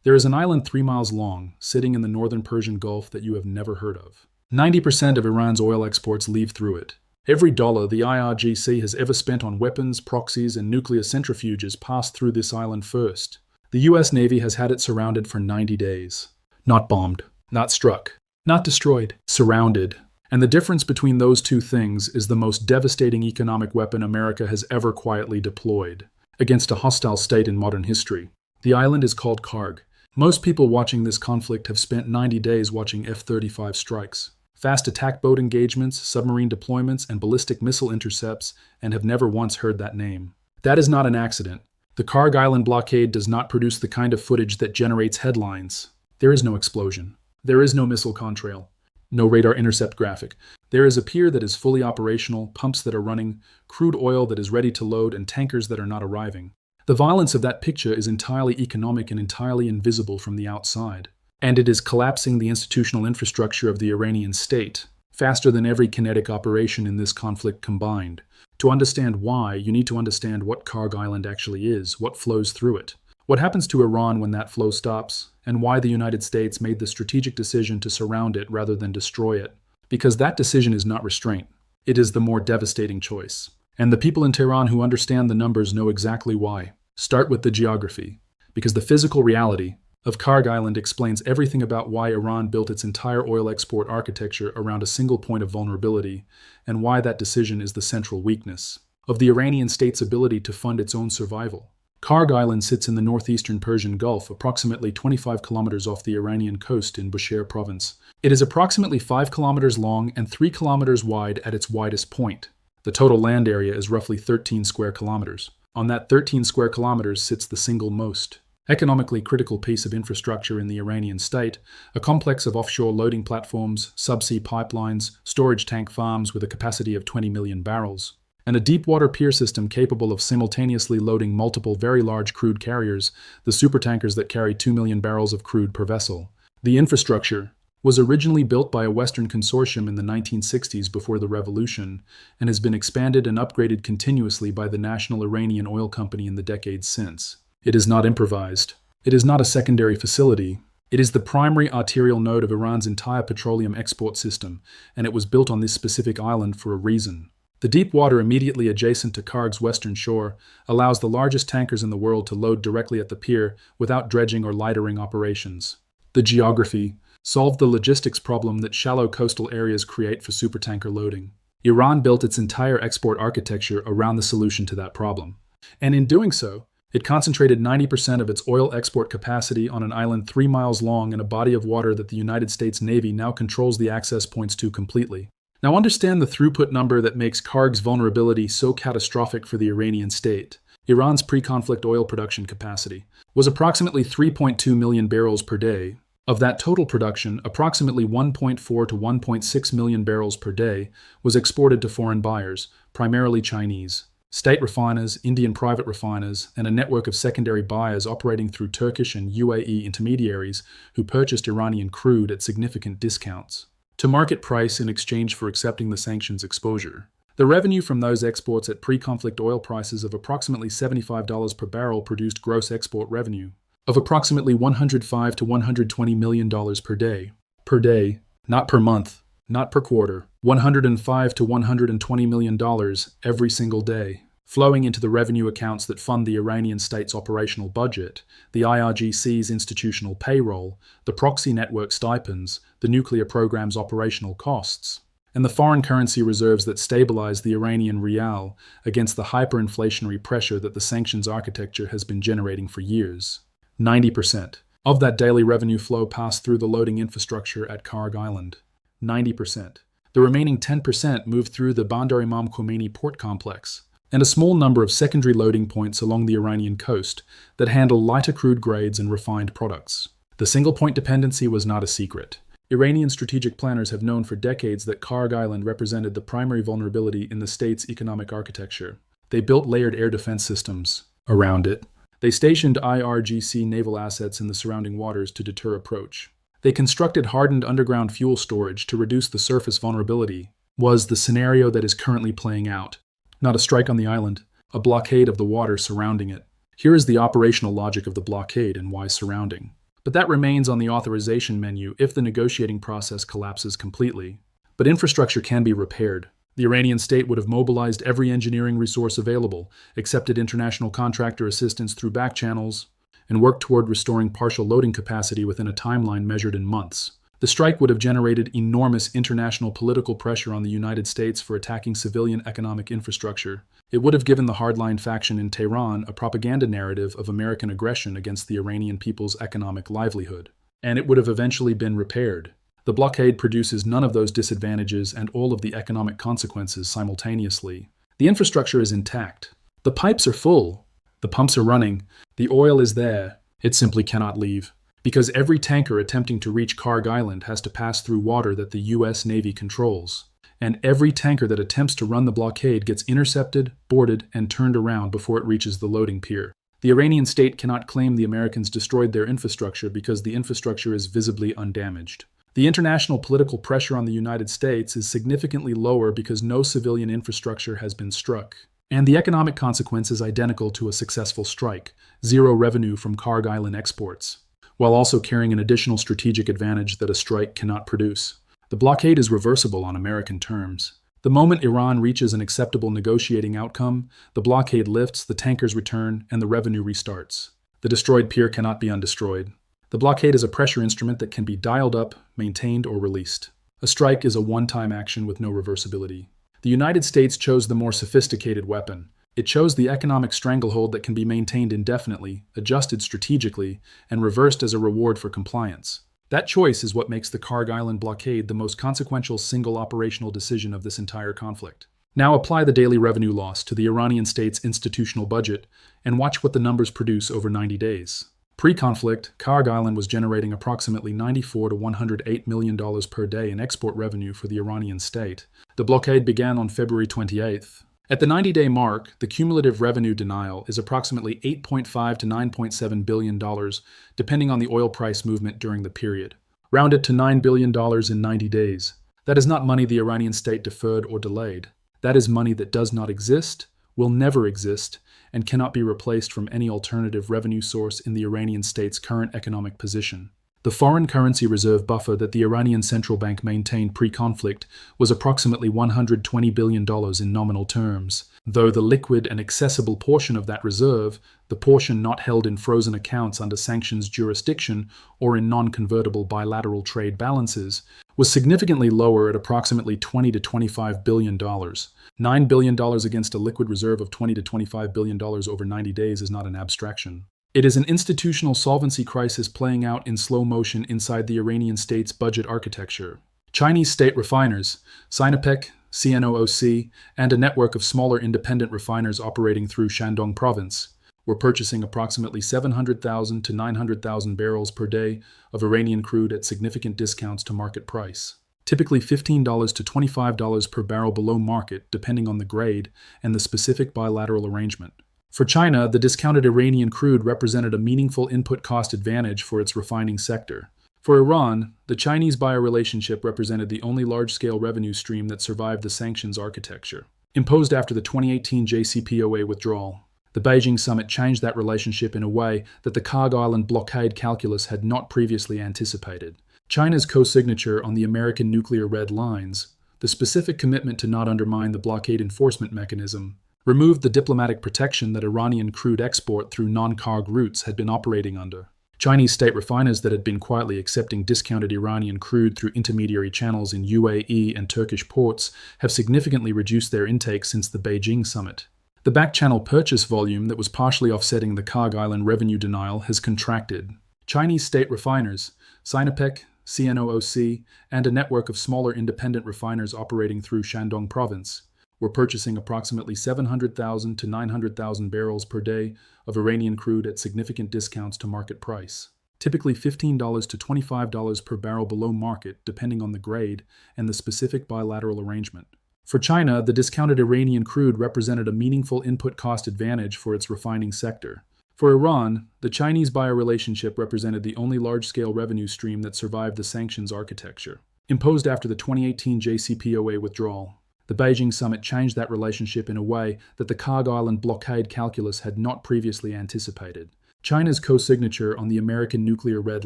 There is an island 3 miles long, sitting in the northern Persian Gulf that you have never heard of. 90% of Iran's oil exports leave through it. Every dollar the IRGC has ever spent on weapons, proxies, and nuclear centrifuges passed through this island first. The US Navy has had it surrounded for 90 days. Not bombed, not struck, not destroyed, surrounded. And the difference between those two things is the most devastating economic weapon America has ever quietly deployed against a hostile state in modern history. The island is called Kharg. Most people watching this conflict have spent 90 days watching F-35 strikes, fast attack boat engagements, submarine deployments, and ballistic missile intercepts, and have never once heard that name. That is not an accident. The Kharg Island blockade does not produce the kind of footage that generates headlines. There is no explosion. There is no missile contrail. No radar intercept graphic. There is a pier that is fully operational, pumps that are running, crude oil that is ready to load, and tankers that are not arriving. The violence of that picture is entirely economic and entirely invisible from the outside. And it is collapsing the institutional infrastructure of the Iranian state, faster than every kinetic operation in this conflict combined. To understand why, you need to understand what Kharg Island actually is, what flows through it, what happens to Iran when that flow stops, and why the United States made the strategic decision to surround it rather than destroy it. Because that decision is not restraint. It is the more devastating choice. And the people in Tehran who understand the numbers know exactly why. Start with the geography. Because the physical reality of Kharg Island explains everything about why Iran built its entire oil export architecture around a single point of vulnerability, and why that decision is the central weakness of the Iranian state's ability to fund its own survival. Kharg Island sits in the northeastern Persian Gulf, approximately 25 kilometers off the Iranian coast in Bushehr province. It is approximately 5 kilometers long and 3 kilometers wide at its widest point. The total land area is roughly 13 square kilometers. On that 13 square kilometers sits the single most economically critical piece of infrastructure in the Iranian state, a complex of offshore loading platforms, subsea pipelines, storage tank farms with a capacity of 20 million barrels, and a deep-water pier system capable of simultaneously loading multiple very large crude carriers, the supertankers that carry 2 million barrels of crude per vessel. The infrastructure was originally built by a Western consortium in the 1960s before the revolution, and has been expanded and upgraded continuously by the National Iranian Oil Company in the decades since. It is not improvised. It is not a secondary facility. It is the primary arterial node of Iran's entire petroleum export system, and it was built on this specific island for a reason. The deep water immediately adjacent to Kharg's western shore allows the largest tankers in the world to load directly at the pier without dredging or lightering operations. The geography solved the logistics problem that shallow coastal areas create for supertanker loading. Iran built its entire export architecture around the solution to that problem. And in doing so, it concentrated 90% of its oil export capacity on an island 3 miles long in a body of water that the United States Navy now controls the access points to completely. Now understand the throughput number that makes Kharg's vulnerability so catastrophic for the Iranian state. Iran's pre-conflict oil production capacity was approximately 3.2 million barrels per day. Of that total production, approximately 1.4 to 1.6 million barrels per day was exported to foreign buyers, primarily Chinese. State refiners, Indian private refiners, and a network of secondary buyers operating through Turkish and UAE intermediaries who purchased Iranian crude at significant discounts to market price in exchange for accepting the sanctions exposure. The revenue from those exports at pre-conflict oil prices of approximately $75 per barrel produced gross export revenue of approximately $105 to $120 million per day. Per day, not per month, not per quarter. $105 to $120 million every single day, flowing into the revenue accounts that fund the Iranian state's operational budget, the IRGC's institutional payroll, the proxy network stipends, the nuclear program's operational costs, and the foreign currency reserves that stabilize the Iranian rial against the hyperinflationary pressure that the sanctions architecture has been generating for years. 90% of that daily revenue flow passed through the loading infrastructure at Kharg Island. 90%. The remaining 10% moved through the Bandar Imam Khomeini port complex, and a small number of secondary loading points along the Iranian coast that handle lighter crude grades and refined products. The single-point dependency was not a secret. Iranian strategic planners have known for decades that Kharg Island represented the primary vulnerability in the state's economic architecture. They built layered air defense systems around it. They stationed IRGC naval assets in the surrounding waters to deter approach. They constructed hardened underground fuel storage to reduce the surface vulnerability. Was the scenario that is currently playing out. Not a strike on the island, a blockade of the water surrounding it. Here is the operational logic of the blockade and why surrounding. but that remains on the authorization menu if the negotiating process collapses completely. But infrastructure can be repaired. The Iranian state would have mobilized every engineering resource available, accepted international contractor assistance through back channels, and worked toward restoring partial loading capacity within a timeline measured in months. The strike would have generated enormous international political pressure on the United States for attacking civilian economic infrastructure. It would have given the hardline faction in Tehran a propaganda narrative of American aggression against the Iranian people's economic livelihood. And it would have eventually been repaired. The blockade produces none of those disadvantages and all of the economic consequences simultaneously. The infrastructure is intact. The pipes are full. The pumps are running. The oil is there. It simply cannot leave. Because every tanker attempting to reach Kharg Island has to pass through water that the U.S. Navy controls. And every tanker that attempts to run the blockade gets intercepted, boarded, and turned around before it reaches the loading pier. The Iranian state cannot claim the Americans destroyed their infrastructure because the infrastructure is visibly undamaged. The international political pressure on the United States is significantly lower because no civilian infrastructure has been struck. And the economic consequence is identical to a successful strike: zero revenue from Kharg Island exports, while also carrying an additional strategic advantage that a strike cannot produce. The blockade is reversible on American terms. The moment Iran reaches an acceptable negotiating outcome, the blockade lifts, the tankers return, and the revenue restarts. The destroyed pier cannot be undestroyed. The blockade is a pressure instrument that can be dialed up, maintained, or released. A strike is a one-time action with no reversibility. The United States chose the more sophisticated weapon. It chose the economic stranglehold that can be maintained indefinitely, adjusted strategically, and reversed as a reward for compliance. That choice is what makes the Kharg Island blockade the most consequential single operational decision of this entire conflict. Now apply the daily revenue loss to the Iranian state's institutional budget and watch what the numbers produce over 90 days. Pre-conflict, Kharg Island was generating approximately $94 to $108 million per day in export revenue for the Iranian state. The blockade began on February 28th. At the 90-day mark, the cumulative revenue denial is approximately $8.5 to $9.7 billion, depending on the oil price movement during the period. Round it to $9 billion in 90 days. That is not money the Iranian state deferred or delayed. That is money that does not exist, will never exist, and cannot be replaced from any alternative revenue source in the Iranian state's current economic position. The foreign currency reserve buffer that the Iranian central bank maintained pre-conflict was approximately $120 billion in nominal terms, though the liquid and accessible portion of that reserve, the portion not held in frozen accounts under sanctions jurisdiction or in non-convertible bilateral trade balances, was significantly lower at approximately $20 to $25 billion. $9 billion against a liquid reserve of $20 to $25 billion over 90 days is not an abstraction. It is an institutional solvency crisis playing out in slow motion inside the Iranian state's budget architecture. Chinese state refiners, Sinopec, CNOOC, and a network of smaller independent refiners operating through Shandong province were purchasing approximately 700,000 to 900,000 barrels per day of Iranian crude at significant discounts to market price, typically $15 to $25 per barrel below market depending on the grade and the specific bilateral arrangement. For China, the discounted Iranian crude represented a meaningful input cost advantage for its refining sector. For Iran, the Chinese-buyer relationship represented the only large-scale revenue stream that survived the sanctions architecture. Imposed after the 2018 JCPOA withdrawal, the Beijing summit changed that relationship in a way that the Kharg Island blockade calculus had not previously anticipated. China's co-signature on the American nuclear red lines, the specific commitment to not undermine the blockade enforcement mechanism, removed the diplomatic protection that Iranian crude export through non-Kharg routes had been operating under. Chinese state refiners that had been quietly accepting discounted Iranian crude through intermediary channels in UAE and Turkish ports have significantly reduced their intake since the Beijing summit. The back-channel purchase volume that was partially offsetting the Kharg Island revenue denial has contracted. Chinese state refiners, Sinopec, CNOOC, and a network of smaller independent refiners operating through Shandong province were purchasing approximately 700,000 to 900,000 barrels per day of Iranian crude at significant discounts to market price, typically $15 to $25 per barrel below market depending on the grade and the specific bilateral arrangement. For China, the discounted Iranian crude represented a meaningful input cost advantage for its refining sector. For Iran, the Chinese-buyer relationship represented the only large-scale revenue stream that survived the sanctions architecture. Imposed after the 2018 JCPOA withdrawal, the Beijing summit changed that relationship in a way that the Kharg Island blockade calculus had not previously anticipated. China's co-signature on the American nuclear red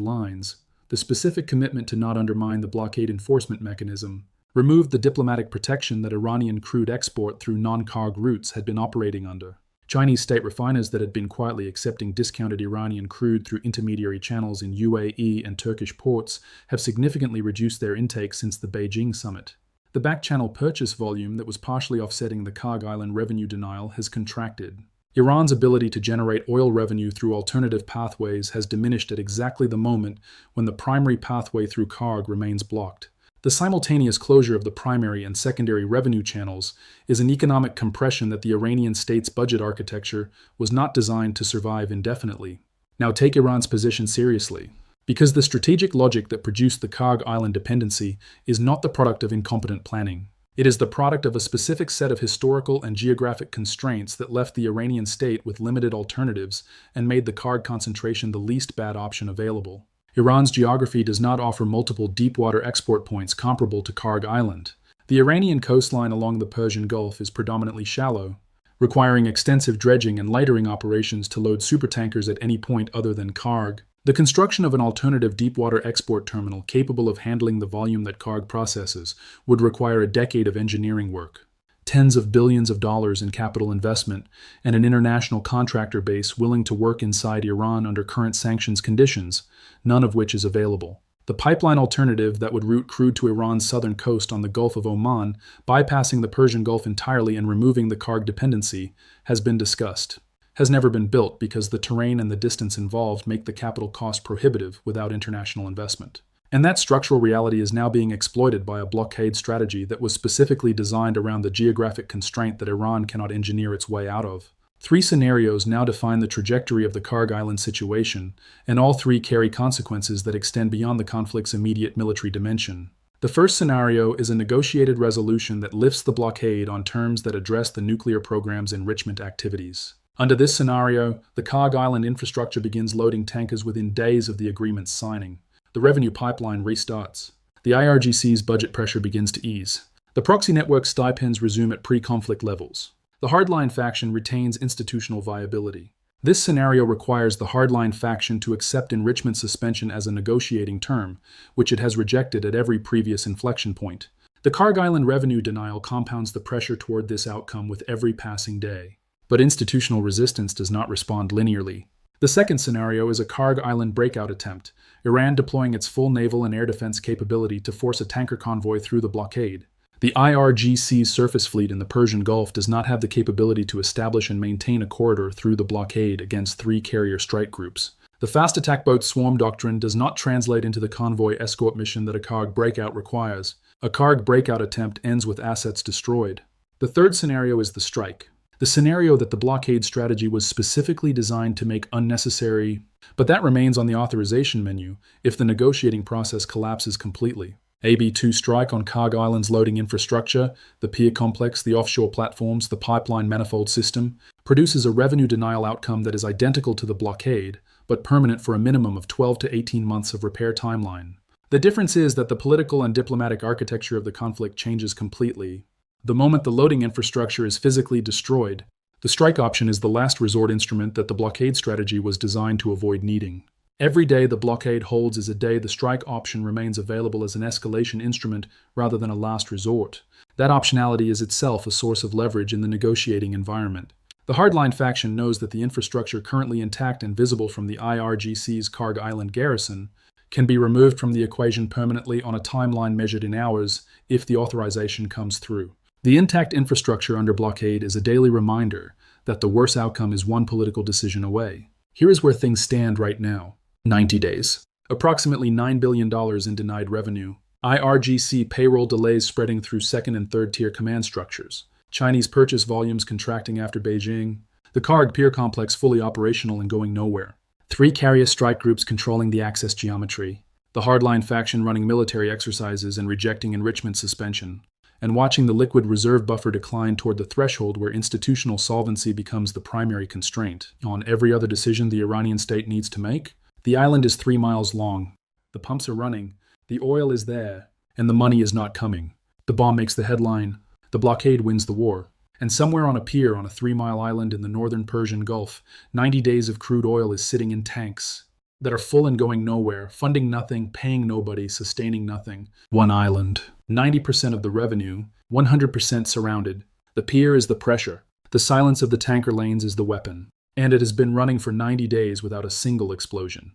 lines, the specific commitment to not undermine the blockade enforcement mechanism, removed the diplomatic protection that Iranian crude export through non-Kharg routes had been operating under. Chinese state refiners that had been quietly accepting discounted Iranian crude through intermediary channels in UAE and Turkish ports have significantly reduced their intake since the Beijing summit. The back-channel purchase volume that was partially offsetting the Kharg Island revenue denial has contracted. Iran's ability to generate oil revenue through alternative pathways has diminished at exactly the moment when the primary pathway through Kharg remains blocked. The simultaneous closure of the primary and secondary revenue channels is an economic compression that the Iranian state's budget architecture was not designed to survive indefinitely. Now take Iran's position seriously, because the strategic logic that produced the Kharg Island dependency is not the product of incompetent planning. It is the product of a specific set of historical and geographic constraints that left the Iranian state with limited alternatives and made the Kharg concentration the least bad option available. Iran's geography does not offer multiple deep-water export points comparable to Kharg Island. The Iranian coastline along the Persian Gulf is predominantly shallow, requiring extensive dredging and lightering operations to load supertankers at any point other than Kharg. The construction of an alternative deep-water export terminal capable of handling the volume that Kharg processes would require a decade of engineering work, tens of billions of dollars in capital investment, and an international contractor base willing to work inside Iran under current sanctions conditions, none of which is available. The pipeline alternative that would route crude to Iran's southern coast on the Gulf of Oman, bypassing the Persian Gulf entirely and removing the Kharg dependency, has been discussed. Has never been built because the terrain and the distance involved make the capital cost prohibitive without international investment. And that structural reality is now being exploited by a blockade strategy that was specifically designed around the geographic constraint that Iran cannot engineer its way out of. 3 scenarios now define the trajectory of the Kharg Island situation, and all 3 carry consequences that extend beyond the conflict's immediate military dimension. The first scenario is a negotiated resolution that lifts the blockade on terms that address the nuclear program's enrichment activities. Under this scenario, the Kharg Island infrastructure begins loading tankers within days of the agreement's signing. The revenue pipeline restarts. The IRGC's budget pressure begins to ease. The proxy network stipends resume at pre-conflict levels. The hardline faction retains institutional viability. This scenario requires the hardline faction to accept enrichment suspension as a negotiating term, which it has rejected at every previous inflection point. The Kharg Island revenue denial compounds the pressure toward this outcome with every passing day. But institutional resistance does not respond linearly. The second scenario is a Kharg Island breakout attempt, Iran deploying its full naval and air defense capability to force a tanker convoy through the blockade. The IRGC's surface fleet in the Persian Gulf does not have the capability to establish and maintain a corridor through the blockade against 3 carrier strike groups. The fast attack boat swarm doctrine does not translate into the convoy escort mission that a Kharg breakout requires. A Kharg breakout attempt ends with assets destroyed. The third scenario is the strike. The scenario that the blockade strategy was specifically designed to make unnecessary, but that remains on the authorization menu if the negotiating process collapses completely. AB-2 strike on Kharg Island's loading infrastructure, the pier complex, the offshore platforms, the pipeline manifold system, produces a revenue denial outcome that is identical to the blockade, but permanent for a minimum of 12 to 18 months of repair timeline. The difference is that the political and diplomatic architecture of the conflict changes completely. The moment the loading infrastructure is physically destroyed, the strike option is the last resort instrument that the blockade strategy was designed to avoid needing. Every day the blockade holds is a day the strike option remains available as an escalation instrument rather than a last resort. That optionality is itself a source of leverage in the negotiating environment. The hardline faction knows that the infrastructure currently intact and visible from the IRGC's Kharg Island garrison can be removed from the equation permanently on a timeline measured in hours if the authorization comes through. The intact infrastructure under blockade is a daily reminder that the worst outcome is one political decision away. Here is where things stand right now. 90 days. Approximately $9 billion in denied revenue. IRGC payroll delays spreading through second and third tier command structures. Chinese purchase volumes contracting after Beijing. The Kharg pier complex fully operational and going nowhere. 3 carrier strike groups controlling the access geometry. The hardline faction running military exercises and rejecting enrichment suspension. And watching the liquid reserve buffer decline toward the threshold where institutional solvency becomes the primary constraint on every other decision the Iranian state needs to make. The island is 3 miles long. The pumps are running. The oil is there. And the money is not coming. The bomb makes the headline. The blockade wins the war. And somewhere on a pier on a 3-mile island in the northern Persian Gulf, 90 days of crude oil is sitting in tanks that are full and going nowhere, funding nothing, paying nobody, sustaining nothing. One island. 90% of the revenue, 100% surrounded. The pier is the pressure. The silence of the tanker lanes is the weapon. And it has been running for 90 days without a single explosion.